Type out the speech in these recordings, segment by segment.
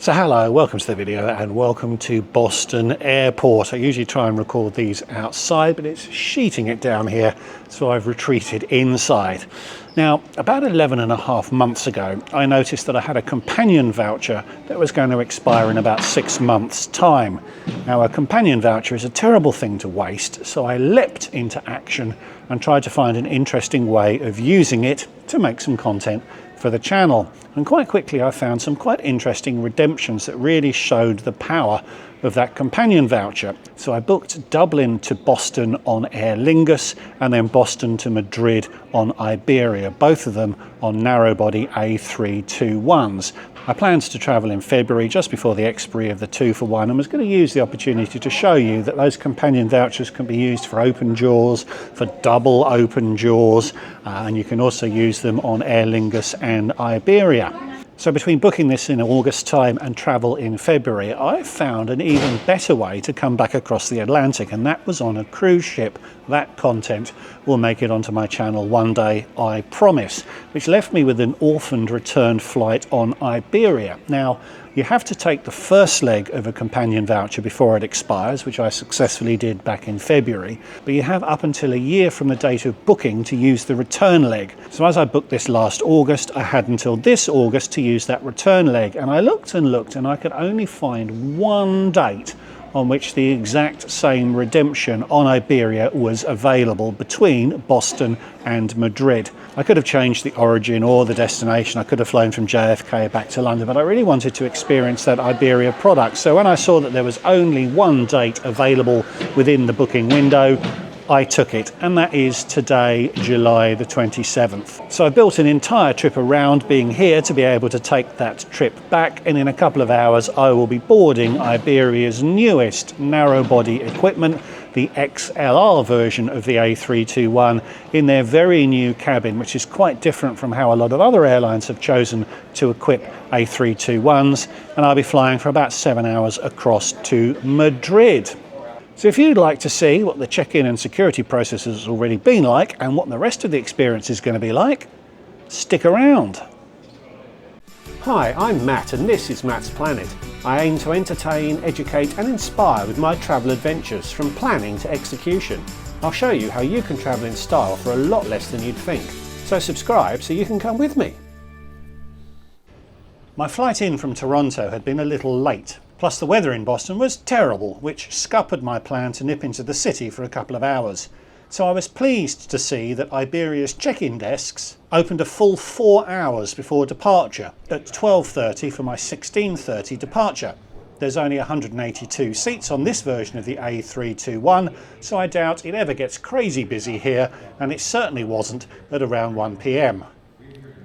So hello, welcome to the video and welcome to Boston Airport. I usually try and record these outside, but it's sheeting it down here, so I've retreated inside. Now, about 11.5 months ago, I noticed that I had a companion voucher that was going to expire in about 6 months' time. Now, a companion voucher is a terrible thing to waste, so I leapt into action and tried to find an interesting way of using it to make some content for the channel. And quite quickly I found some quite interesting redemptions that really showed the power of that companion voucher. So I booked Dublin to Boston on Aer Lingus and then Boston to Madrid on Iberia, both of them on narrow-body A321s. I planned to travel in February, just before the expiry of the 2-for-1, and was going to use the opportunity to show you that those companion vouchers can be used for open jaws, for double open jaws, and you can also use them on Aer Lingus and Iberia. So between booking this in August time and travel in February, I found an even better way to come back across the Atlantic, and that was on a cruise ship. That content will make it onto my channel one day, I promise, which left me with an orphaned return flight on Iberia. Now, you have to take the first leg of a companion voucher before it expires, which I successfully did back in February, but you have up until a year from the date of booking to use the return leg. So as I booked this last August, I had until this August to use that return leg, and I looked and I could only find one date on which the exact same redemption on Iberia was available between Boston and Madrid. I could have changed the origin or the destination. I could have flown from JFK back to London, but I really wanted to experience that Iberia product. So when I saw that there was only one date available within the booking window, I took it, and that is today, July the 27th. So I built an entire trip around being here to be able to take that trip back, and in a couple of hours I will be boarding Iberia's newest narrow-body equipment, the XLR version of the A321, in their very new cabin, which is quite different from how a lot of other airlines have chosen to equip A321s, and I'll be flying for about 7 hours across to Madrid. So if you'd like to see what the check-in and security process has already been like and what the rest of the experience is going to be like, stick around. Hi, I'm Matt and this is Matt's Planet. I aim to entertain, educate and inspire with my travel adventures from planning to execution. I'll show you how you can travel in style for a lot less than you'd think. So subscribe so you can come with me. My flight in from Toronto had been a little late. Plus the weather in Boston was terrible, which scuppered my plan to nip into the city for a couple of hours. So I was pleased to see that Iberia's check-in desks opened a full 4 hours before departure, at 12:30 for my 16:30 departure. There's only 182 seats on this version of the A321, so I doubt it ever gets crazy busy here, and it certainly wasn't at around 1 p.m.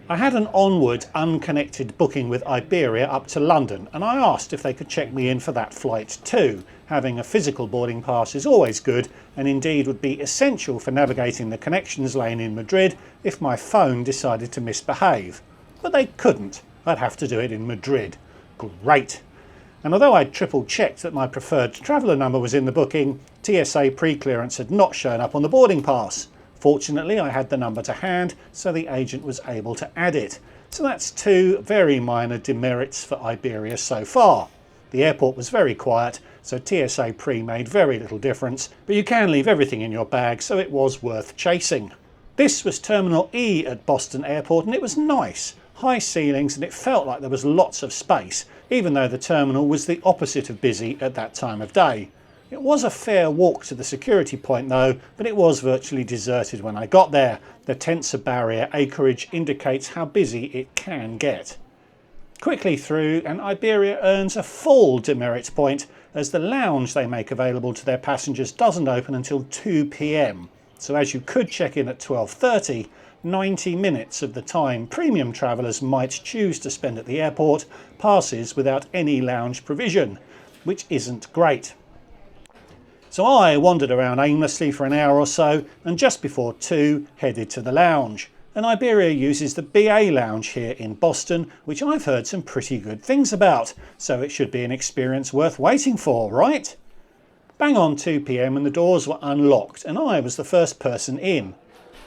I had an onward unconnected booking with Iberia up to London, and I asked if they could check me in for that flight too. Having a physical boarding pass is always good, and indeed would be essential for navigating the connections lane in Madrid if my phone decided to misbehave. But they couldn't. I'd have to do it in Madrid. Great! And although I'd triple checked that my preferred traveller number was in the booking, TSA pre-clearance had not shown up on the boarding pass. Fortunately, I had the number to hand, so the agent was able to add it. So that's two very minor demerits for Iberia so far. The airport was very quiet, so TSA pre made very little difference, but you can leave everything in your bag, so it was worth chasing. This was Terminal E at Boston Airport, and it was nice. High ceilings, and it felt like there was lots of space, even though the terminal was the opposite of busy at that time of day. It was a fair walk to the security point though, but it was virtually deserted when I got there. The tensor barrier acreage indicates how busy it can get. Quickly through, and Iberia earns a full demerit point as the lounge they make available to their passengers doesn't open until 2 p.m. So as you could check in at 12:30, 90 minutes of the time premium travellers might choose to spend at the airport passes without any lounge provision, which isn't great. So I wandered around aimlessly for an hour or so, and just before 2 headed to the lounge. And Iberia uses the BA lounge here in Boston, which I've heard some pretty good things about, so it should be an experience worth waiting for, right? Bang on 2 p.m. and the doors were unlocked, and I was the first person in.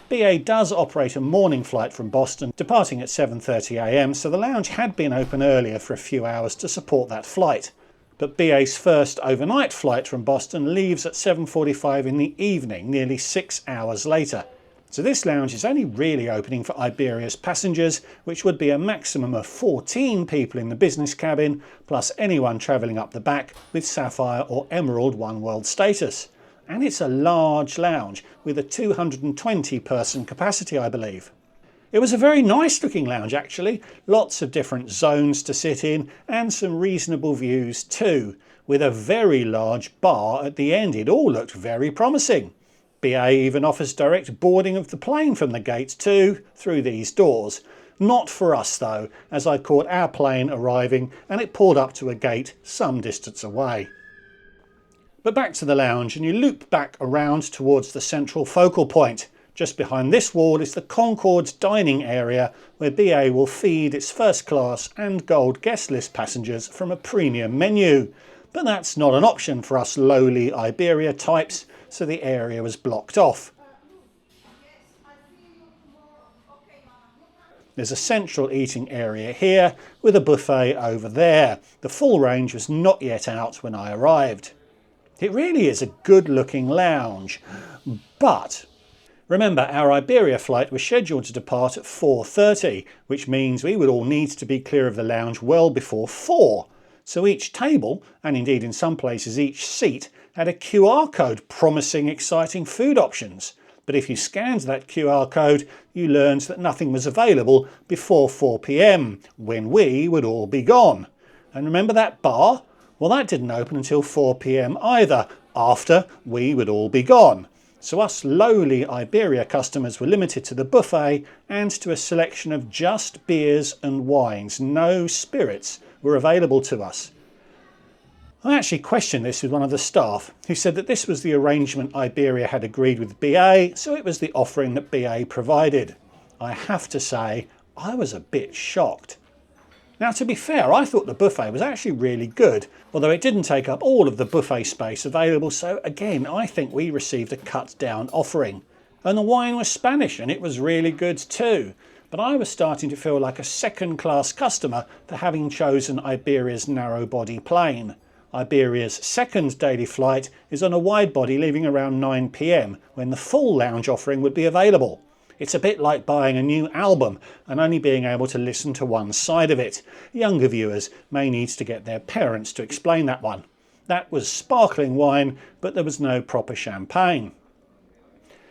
BA does operate a morning flight from Boston, departing at 7:30 AM, so the lounge had been open earlier for a few hours to support that flight. But BA's first overnight flight from Boston leaves at 7:45 in the evening, nearly 6 hours later. So this lounge is only really opening for Iberia's passengers, which would be a maximum of 14 people in the business cabin, plus anyone travelling up the back with Sapphire or Emerald One World status. And it's a large lounge with a 220 person capacity, I believe. It was a very nice looking lounge actually, lots of different zones to sit in and some reasonable views too, with a very large bar at the end. It all looked very promising. BA even offers direct boarding of the plane from the gate too, through these doors. Not for us though, as I caught our plane arriving and it pulled up to a gate some distance away. But back to the lounge, and you loop back around towards the central focal point. Just behind this wall is the Concorde's dining area, where BA will feed its first class and gold guest list passengers from a premium menu. But that's not an option for us lowly Iberia types, so the area was blocked off. There's a central eating area here with a buffet over there. The full range was not yet out when I arrived. It really is a good looking lounge, but remember our Iberia flight was scheduled to depart at 4:30, which means we would all need to be clear of the lounge well before 4. So each table, and indeed in some places each seat, had a QR code promising exciting food options. But if you scanned that QR code, you learned that nothing was available before 4 PM, when we would all be gone. And remember that bar? Well, that didn't open until 4 PM either, after we would all be gone. So us lowly Iberia customers were limited to the buffet and to a selection of just beers and wines. No spirits were available to us. I actually questioned this with one of the staff, who said that this was the arrangement Iberia had agreed with BA, so it was the offering that BA provided. I have to say, I was a bit shocked. Now, to be fair, I thought the buffet was actually really good, although it didn't take up all of the buffet space available, so again, I think we received a cut down offering. And the wine was Spanish and it was really good too. But I was starting to feel like a second class customer for having chosen Iberia's narrow body plane. Iberia's second daily flight is on a wide body leaving around 9 PM, when the full lounge offering would be available. It's a bit like buying a new album and only being able to listen to one side of it. Younger viewers may need to get their parents to explain that one. That was sparkling wine, but there was no proper champagne.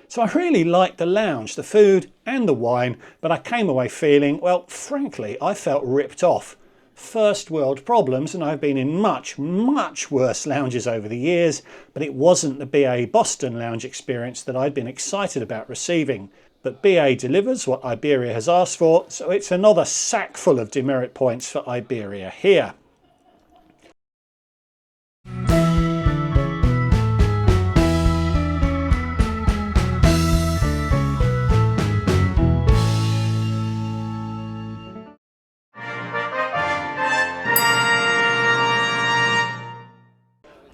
So I really liked the lounge, the food and the wine, but I came away feeling, well, frankly, I felt ripped off. First world problems, and I've been in much, much worse lounges over the years, but it wasn't the BA Boston lounge experience that I'd been excited about receiving. But BA delivers what Iberia has asked for, so it's another sack full of demerit points for Iberia here.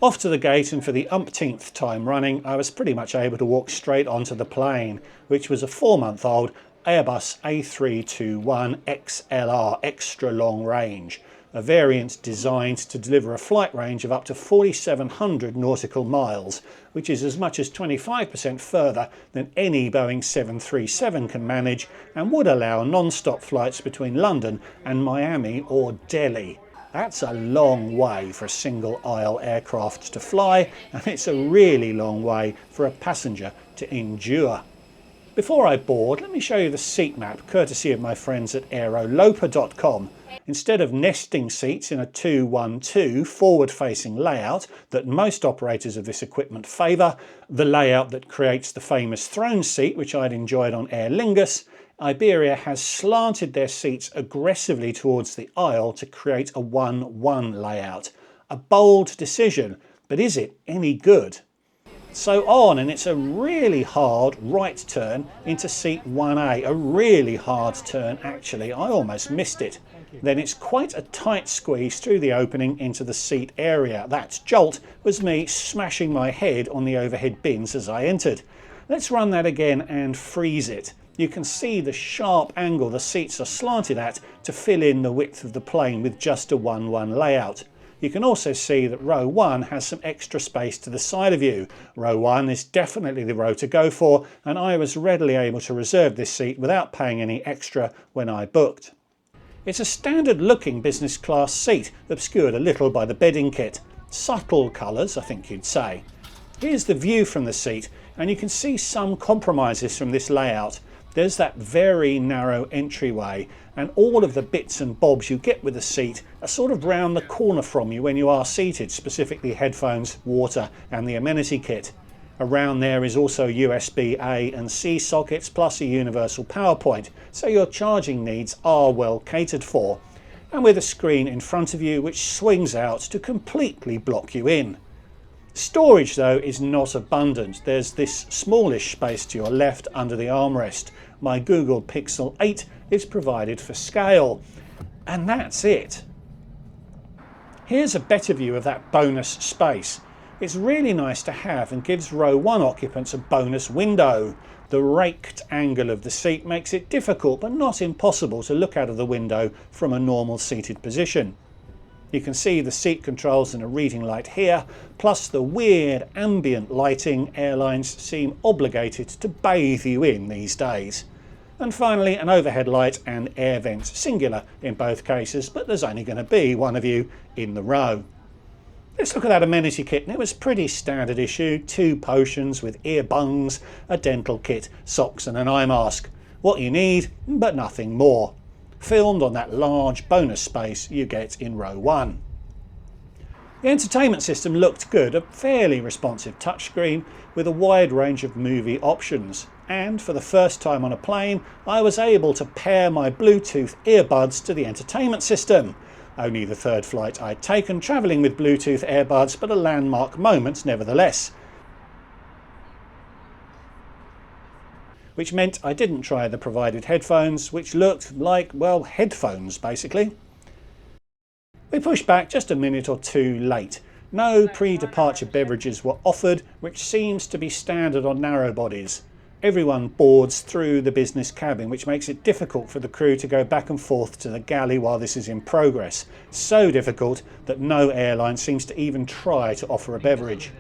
Off to the gate, and for the umpteenth time running, I was pretty much able to walk straight onto the plane, which was a 4-month-old Airbus A321 XLR extra long range, a variant designed to deliver a flight range of up to 4,700 nautical miles, which is as much as 25% further than any Boeing 737 can manage, and would allow non-stop flights between London and Miami or Delhi. That's a long way for a single aisle aircraft to fly, and it's a really long way for a passenger to endure. Before I board, let me show you the seat map, courtesy of my friends at aeroloper.com. Instead of nesting seats in a 2-1-2 forward-facing layout that most operators of this equipment favour, the layout that creates the famous throne seat which I'd enjoyed on Aer Lingus, Iberia has slanted their seats aggressively towards the aisle to create a 1-1 layout. A bold decision, but is it any good? So on, and it's a really hard right turn into seat 1A, a really hard turn actually, I almost missed it. Then it's quite a tight squeeze through the opening into the seat area. That jolt was me smashing my head on the overhead bins as I entered. Let's run that again and freeze it. You can see the sharp angle the seats are slanted at to fill in the width of the plane with just a 1-1 layout. You can also see that row 1 has some extra space to the side of you. Row 1 is definitely the row to go for, and I was readily able to reserve this seat without paying any extra when I booked. It's a standard looking business class seat, obscured a little by the bedding kit. Subtle colours, I think you'd say. Here's the view from the seat, and you can see some compromises from this layout. There's that very narrow entryway, and all of the bits and bobs you get with the seat are sort of round the corner from you when you are seated, specifically headphones, water and the amenity kit. Around there is also USB A and C sockets plus a universal power point, so your charging needs are well catered for, and with a screen in front of you which swings out to completely block you in. Storage though is not abundant. There's this smallish space to your left under the armrest. My Google Pixel 8 is provided for scale, and that's it. Here's a better view of that bonus space. It's really nice to have and gives row 1 occupants a bonus window. The raked angle of the seat makes it difficult but not impossible to look out of the window from a normal seated position. You can see the seat controls and a reading light here, plus the weird ambient lighting airlines seem obligated to bathe you in these days. And finally an overhead light and air vents, singular in both cases, but there's only going to be one of you in the row. Let's look at that amenity kit, and it was pretty standard issue. 2 potions with ear bungs, a dental kit, socks and an eye mask. What you need, but nothing more. Filmed on that large bonus space you get in row 1. The entertainment system looked good, a fairly responsive touchscreen with a wide range of movie options, and for the first time on a plane I was able to pair my Bluetooth earbuds to the entertainment system. Only the 3rd flight I'd taken travelling with Bluetooth earbuds, but a landmark moment nevertheless. Which meant I didn't try the provided headphones, which looked like, well, headphones basically. We pushed back just a minute or 2 late. No pre-departure beverages were offered, which seems to be standard on narrow bodies. Everyone boards through the business cabin, which makes it difficult for the crew to go back and forth to the galley while this is in progress. So difficult that no airline seems to even try to offer a beverage.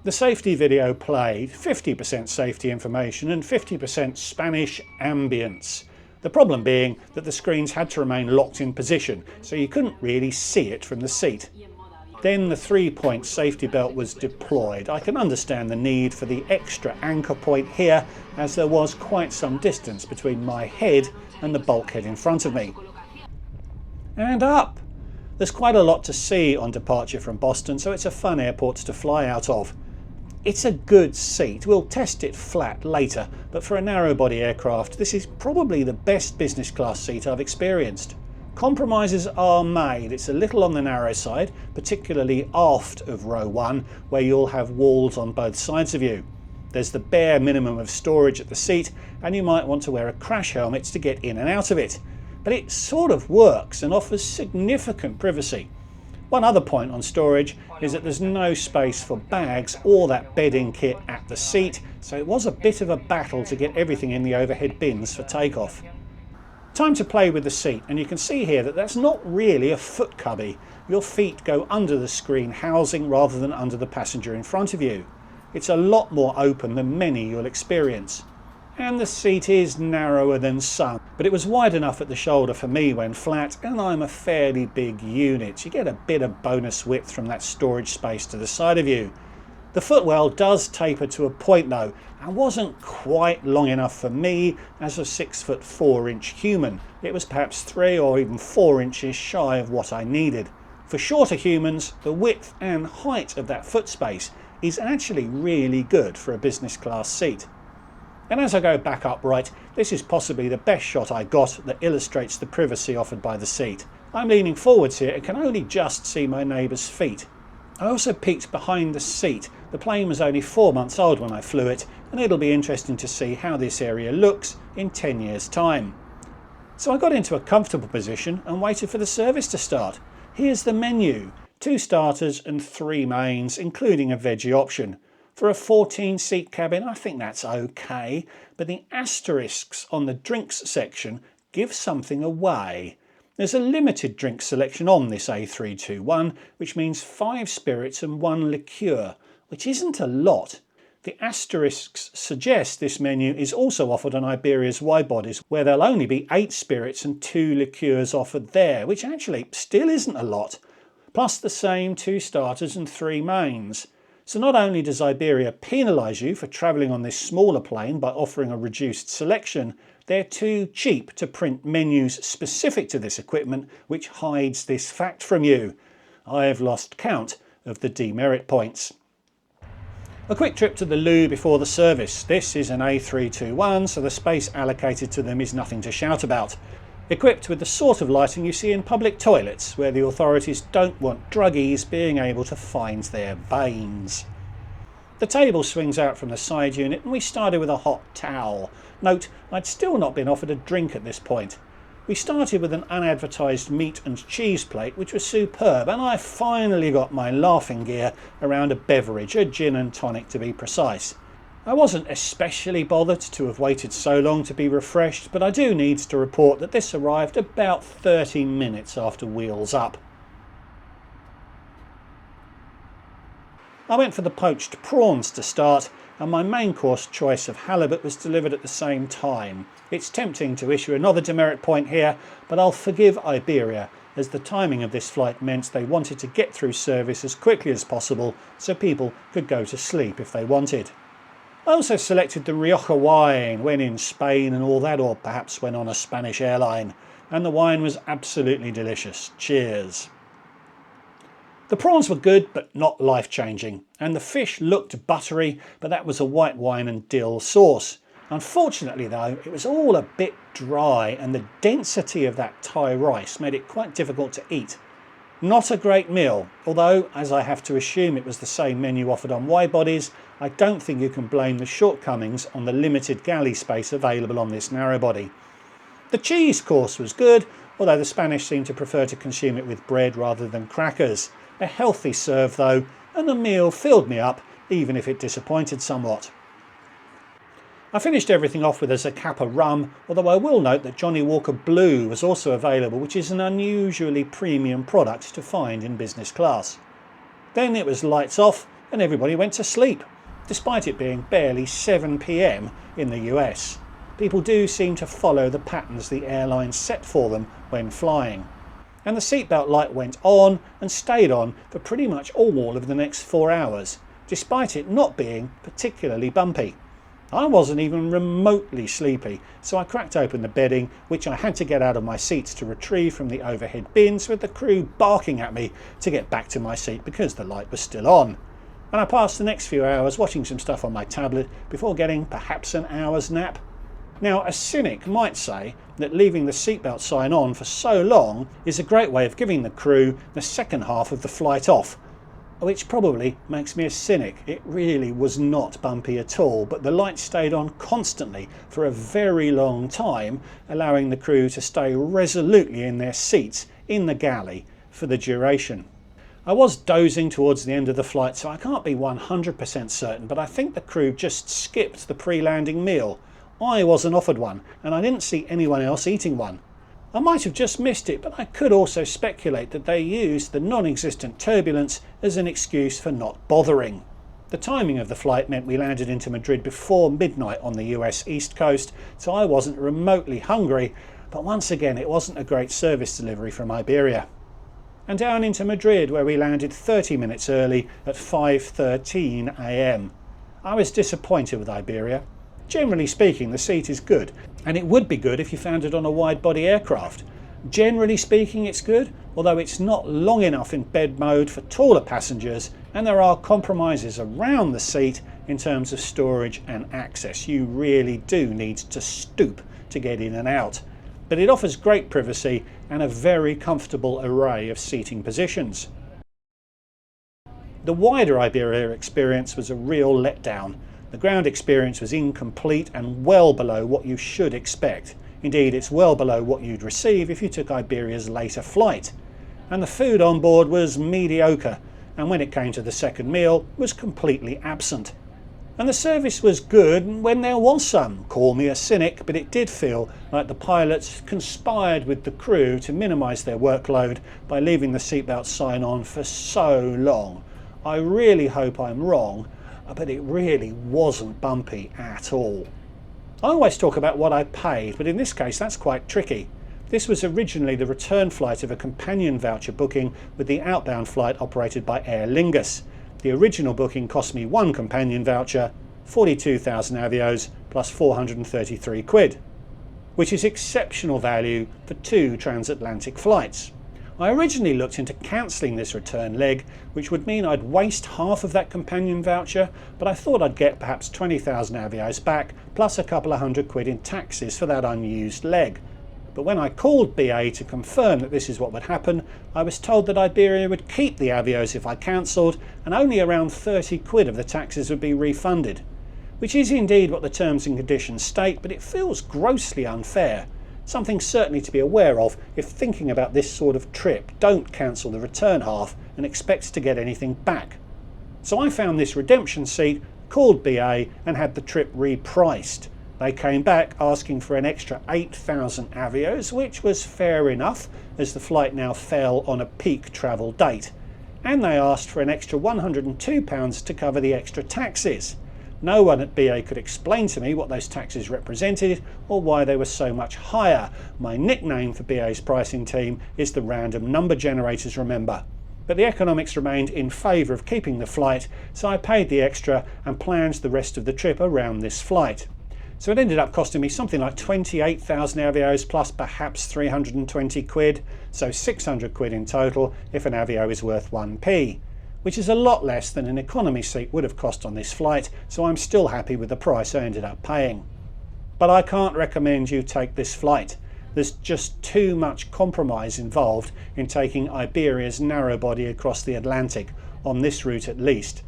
The safety video played 50% safety information and 50% Spanish ambience. The problem being that the screens had to remain locked in position, so you couldn't really see it from the seat. Then the 3-point safety belt was deployed. I can understand the need for the extra anchor point here, as there was quite some distance between my head and the bulkhead in front of me. And up! There's quite a lot to see on departure from Boston, so it's a fun airport to fly out of. It's a good seat. We'll test it flat later, but for a narrow-body aircraft, this is probably the best business class seat I've experienced. Compromises are made. It's a little on the narrow side, particularly aft of row 1, where you'll have walls on both sides of you. There's the bare minimum of storage at the seat, and you might want to wear a crash helmet to get in and out of it. But it sort of works and offers significant privacy. One other point on storage is that there's no space for bags or that bedding kit at the seat, so it was a bit of a battle to get everything in the overhead bins for takeoff. Time to play with the seat, and you can see here that that's not really a foot cubby. Your feet go under the screen housing rather than under the passenger in front of you. It's a lot more open than many you'll experience. And the seat is narrower than some, but it was wide enough at the shoulder for me when flat, and I'm a fairly big unit. You get a bit of bonus width from that storage space to the side of you. The footwell does taper to a point though, and wasn't quite long enough for me as a 6'4" human. It was perhaps 3 or even 4 inches shy of what I needed. For shorter humans, the width and height of that foot space is actually really good for a business class seat. And as I go back upright, this is possibly the best shot I got that illustrates the privacy offered by the seat. I'm leaning forwards here and can only just see my neighbour's feet. I also peeked behind the seat. The plane was only 4 months old when I flew it, and it'll be interesting to see how this area looks in 10 years' time. So I got into a comfortable position and waited for the service to start. Here's the menu. 2 starters and 3 mains, including a veggie option. For a 14-seat cabin, I think that's okay, but the asterisks on the drinks section give something away. There's a limited drink selection on this A321, which means 5 spirits and 1 liqueur, which isn't a lot. The asterisks suggest this menu is also offered on Iberia's widebodies, where there'll only be 8 spirits and 2 liqueurs offered there, which actually still isn't a lot. Plus the same 2 starters and 3 mains. So not only does Iberia penalise you for travelling on this smaller plane by offering a reduced selection, they're too cheap to print menus specific to this equipment, which hides this fact from you. I have lost count of the demerit points. A quick trip to the loo before the service. This is an A321, so the space allocated to them is nothing to shout about. Equipped with the sort of lighting you see in public toilets, where the authorities don't want druggies being able to find their veins. The table swings out from the side unit and we started with a hot towel. Note, I'd still not been offered a drink at this point. We started with an unadvertised meat and cheese plate, which was superb, and I finally got my laughing gear around a beverage, a gin and tonic to be precise. I wasn't especially bothered to have waited so long to be refreshed, but I do need to report that this arrived about 30 minutes after wheels up. I went for the poached prawns to start, and my main course choice of halibut was delivered at the same time. It's tempting to issue another demerit point here, but I'll forgive Iberia, as the timing of this flight meant they wanted to get through service as quickly as possible so people could go to sleep if they wanted. I also selected the Rioja wine when in Spain and all that, or perhaps when on a Spanish airline, and the wine was absolutely delicious. Cheers. The prawns were good but not life-changing, and the fish looked buttery, but that was a white wine and dill sauce. Unfortunately though, it was all a bit dry, and the density of that Thai rice made it quite difficult to eat. Not a great meal, although, as I have to assume it was the same menu offered on widebodies, I don't think you can blame the shortcomings on the limited galley space available on this narrowbody. The cheese course was good, although the Spanish seemed to prefer to consume it with bread rather than crackers. A healthy serve though, and the meal filled me up, even if it disappointed somewhat. I finished everything off with a Zacapa rum, although I will note that Johnny Walker Blue was also available, which is an unusually premium product to find in business class. Then it was lights off and everybody went to sleep, despite it being barely 7 PM in the US. People do seem to follow the patterns the airlines set for them when flying. And the seatbelt light went on and stayed on for pretty much all of the next 4 hours, despite it not being particularly bumpy. I wasn't even remotely sleepy, so I cracked open the bedding, which I had to get out of my seats to retrieve from the overhead bins, with the crew barking at me to get back to my seat because the light was still on. And I passed the next few hours watching some stuff on my tablet before getting perhaps an hour's nap. Now, a cynic might say that leaving the seatbelt sign on for so long is a great way of giving the crew the second half of the flight off, which probably makes me a cynic. It really was not bumpy at all, but the light stayed on constantly for a very long time, allowing the crew to stay resolutely in their seats in the galley for the duration. I was dozing towards the end of the flight, so I can't be 100% certain, but I think the crew just skipped the pre-landing meal. I wasn't offered one, and I didn't see anyone else eating one. I might have just missed it, but I could also speculate that they used the non-existent turbulence as an excuse for not bothering. The timing of the flight meant we landed into Madrid before midnight on the US East Coast, so I wasn't remotely hungry, but once again it wasn't a great service delivery from Iberia. And down into Madrid, where we landed 30 minutes early at 5:13 AM. I was disappointed with Iberia. Generally speaking, the seat is good, and it would be good if you found it on a wide-body aircraft. Generally speaking, it's good, although it's not long enough in bed mode for taller passengers, and there are compromises around the seat in terms of storage and access. You really do need to stoop to get in and out. But it offers great privacy and a very comfortable array of seating positions. The wider Iberia experience was a real letdown. The ground experience was incomplete and well below what you should expect. Indeed, it's well below what you'd receive if you took Iberia's later flight. And the food on board was mediocre, and when it came to the second meal, was completely absent. And the service was good when there was some. Call me a cynic, but it did feel like the pilots conspired with the crew to minimise their workload by leaving the seatbelt sign on for so long. I really hope I'm wrong, but it really wasn't bumpy at all. I always talk about what I paid, but in this case that's quite tricky. This was originally the return flight of a companion voucher booking with the outbound flight operated by Aer Lingus. The original booking cost me one companion voucher, 42,000 avios plus 433 quid, which is exceptional value for 2 transatlantic flights. I originally looked into cancelling this return leg, which would mean I'd waste half of that companion voucher, but I thought I'd get perhaps 20,000 avios back, plus a couple of hundred quid in taxes for that unused leg. But when I called BA to confirm that this is what would happen, I was told that Iberia would keep the avios if I cancelled, and only around 30 quid of the taxes would be refunded. Which is indeed what the terms and conditions state, but it feels grossly unfair. Something certainly to be aware of if thinking about this sort of trip. Don't cancel the return half and expect to get anything back. So I found this redemption seat, called BA and had the trip repriced. They came back asking for an extra 8,000 avios, which was fair enough as the flight now fell on a peak travel date. And they asked for an extra £102 to cover the extra taxes. No one at BA could explain to me what those taxes represented or why they were so much higher. My nickname for BA's pricing team is the random number generators, remember. But the economics remained in favour of keeping the flight, so I paid the extra and planned the rest of the trip around this flight. So it ended up costing me something like 28,000 avios plus perhaps 320 quid, so 600 quid in total if an avio is worth 1p, which is a lot less than an economy seat would have cost on this flight, so I'm still happy with the price I ended up paying. But I can't recommend you take this flight. There's just too much compromise involved in taking Iberia's narrow body across the Atlantic, on this route at least.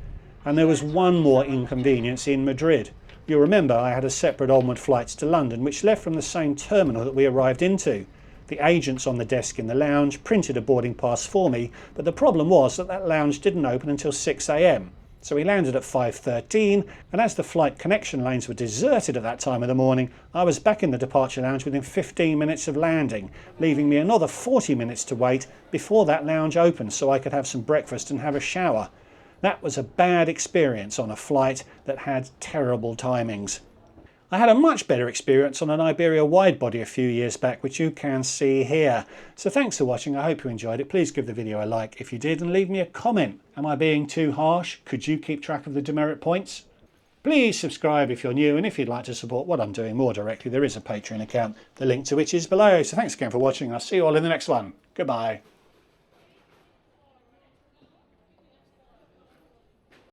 And there was one more inconvenience in Madrid. You'll remember I had a separate onward flights to London which left from the same terminal that we arrived into. The agents on the desk in the lounge printed a boarding pass for me, but the problem was that lounge didn't open until 6 AM. So we landed at 5:13, and as the flight connection lanes were deserted at that time of the morning, I was back in the departure lounge within 15 minutes of landing, leaving me another 40 minutes to wait before that lounge opened so I could have some breakfast and have a shower. That was a bad experience on a flight that had terrible timings. I had a much better experience on an Iberia widebody a few years back, which you can see here. So thanks for watching. I hope you enjoyed it. Please give the video a like if you did and leave me a comment. Am I being too harsh? Could you keep track of the demerit points? Please subscribe if you're new, and if you'd like to support what I'm doing more directly, there is a Patreon account, the link to which is below. So thanks again for watching. I'll see you all in the next one. Goodbye.